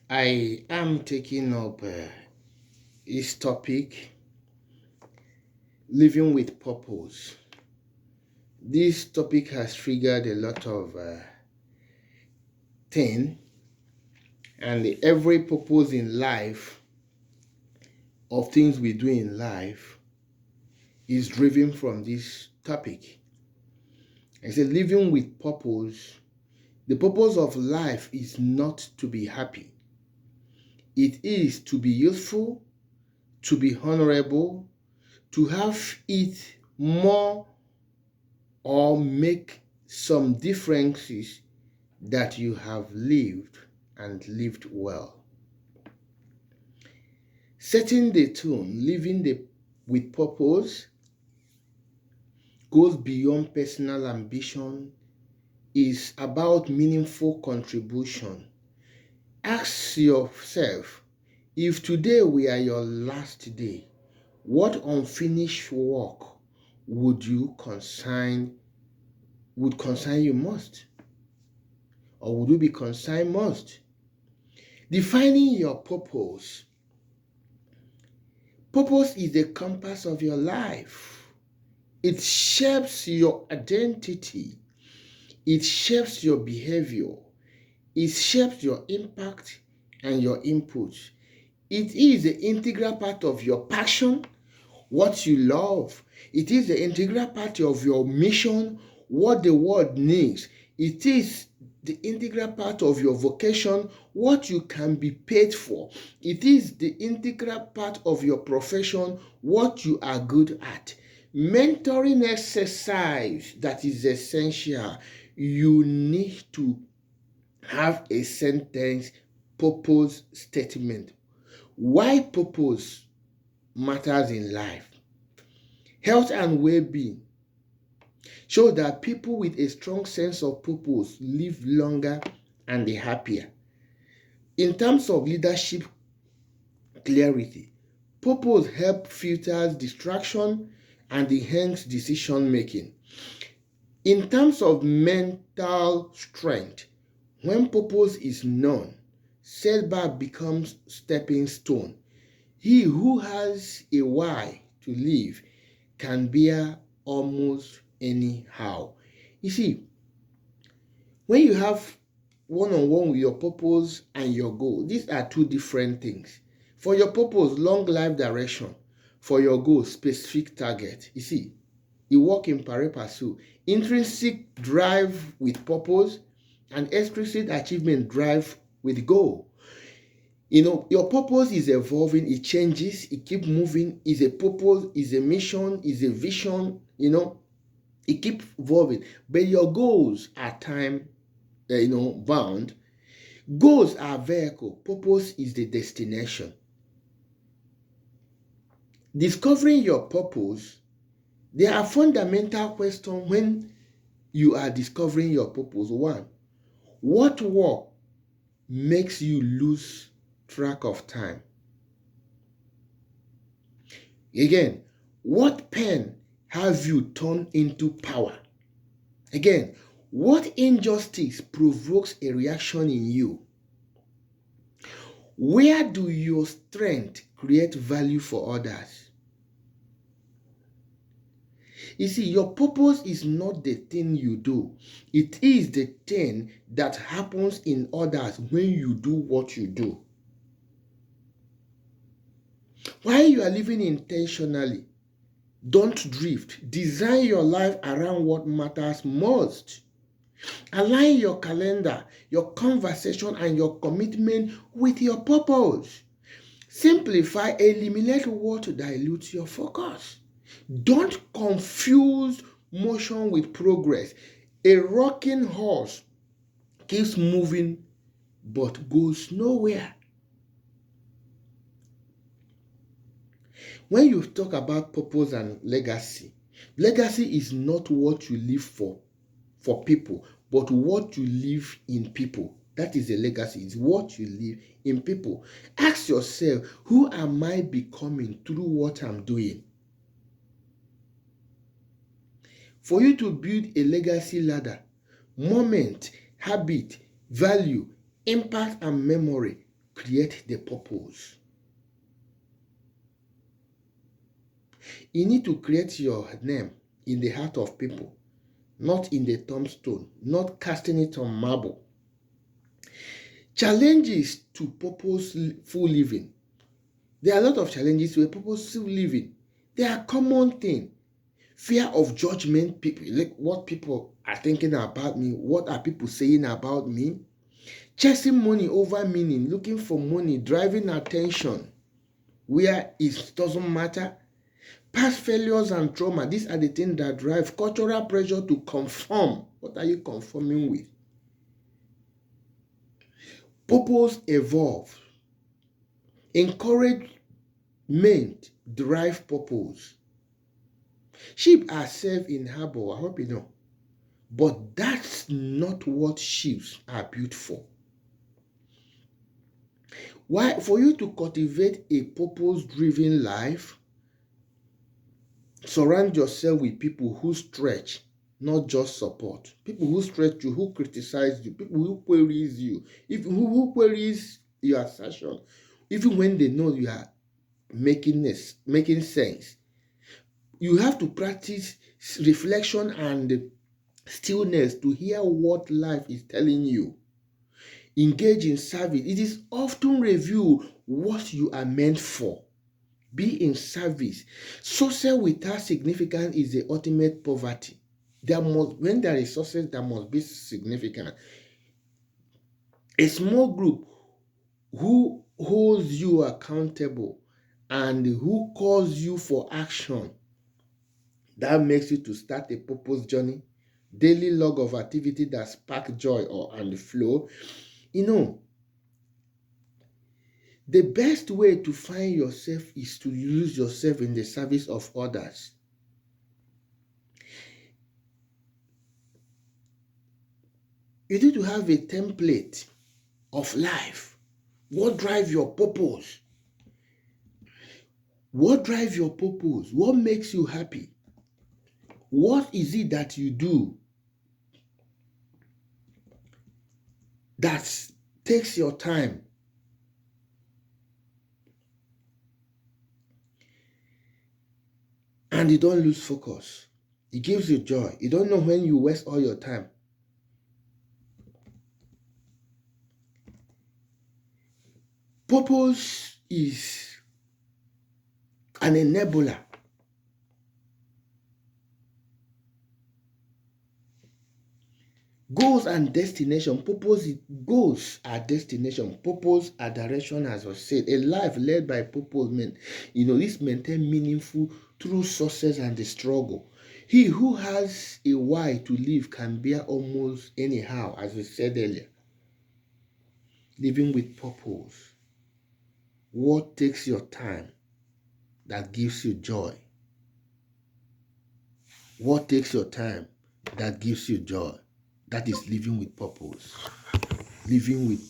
I am taking up this topic, living with purpose. This topic has triggered a lot of thing, and every purpose in life of things we do in life is driven from this topic. I said, living with purpose. The purpose of life is not to be happy. It is to be useful, to be honorable, to have it more or make some differences that you have lived and lived well. Setting the tone, with purpose goes beyond personal ambition, is about meaningful contribution. Ask yourself, if today were your last day, what unfinished work would concern you most? Or would you be concerned most? Defining your purpose. Purpose is the compass of your life. It shapes your identity. It shapes your behavior. It shapes your impact and your input. It is the integral part of your passion, what you love. It is the integral part of your mission, what the world needs. It is the integral part of your vocation, what you can be paid for. It is the integral part of your profession, what you are good at. Mentoring exercise that is essential. You need to have a sentence purpose statement. Why purpose matters in life. Health and well-being show that people with a strong sense of purpose live longer and they're happier. In terms of leadership clarity, purpose helps filter distraction and enhance decision making. In terms of mental strength, when purpose is known, setback becomes stepping stone. He who has a why to live can bear almost anyhow. You see, when you have one-on-one with your purpose and your goal, these are two different things. For your purpose, long life direction. For your goal, specific target. You see, you work in pari passu. Intrinsic drive with purpose and extrinsic achievement drive with goal. Your purpose is evolving, it changes, it keeps moving, is a purpose, is a mission, is a vision, it keeps evolving. But your goals are time, bound. Goals are vehicle, purpose is the destination. Discovering your purpose, there are fundamental questions when you are discovering your purpose. One, what work makes you lose track of time? Again, what pain have you turned into power? Again, what injustice provokes a reaction in you? Where do your strength create value for others? You see, your purpose is not the thing you do. It is the thing that happens in others when you do what you do. While you are living intentionally, don't drift. Design your life around what matters most. Align your calendar, your conversation, and your commitment with your purpose. Simplify, eliminate what dilutes your focus. Don't confuse motion with progress. A rocking horse keeps moving but goes nowhere. When you talk about purpose and legacy, legacy is not what you live for people, but what you live in people. That is a legacy. It's what you live in people. Ask yourself, who am I becoming through what I'm doing? For you to build a legacy ladder, moment, habit, value, impact, and memory create the purpose. You need to create your name in the heart of people, not in the tombstone, not casting it on marble. Challenges to purposeful living. There are a lot of challenges to a purposeful living. They are common thing. Fear of judgment, people, like what people are thinking about me, what are people saying about me? Chasing money over meaning, looking for money, driving attention where it doesn't matter. Past failures and trauma, these are the things that drive cultural pressure to conform. What are you conforming with? Purpose evolve. Encouragement drive purpose. Sheep are safe in harbor, I hope you know. But that's not what sheep are built for. Why? For you to cultivate a purpose-driven life, surround yourself with people who stretch, not just support. People who stretch you, who criticize you, people who queries you, who queries your assertion, even when they know you are making sense. You have to practice reflection and stillness to hear what life is telling you. Engage in service. It is often review what you are meant for. Be in service. Success without significance is the ultimate poverty. When there is success, there must be significance. A small group who holds you accountable and who calls you for action, that makes you to start a purpose journey. Daily log of activity that spark joy and flow. The best way to find yourself is to use yourself in the service of others. You need to have a template of life. What drives your purpose? What drives your purpose? What makes you happy? What is it that you do that takes your time? And you don't lose focus. It gives you joy. You don't know when you waste all your time. Purpose is an enabler. Goals and destination. Goals are destination. Purpose are direction, as I said. A life led by purpose this maintain meaningful through success and the struggle. He who has a why to live can bear almost anyhow, as we said earlier. Living with purpose. What takes your time that gives you joy? What takes your time that gives you joy? That is living with purpose. Living with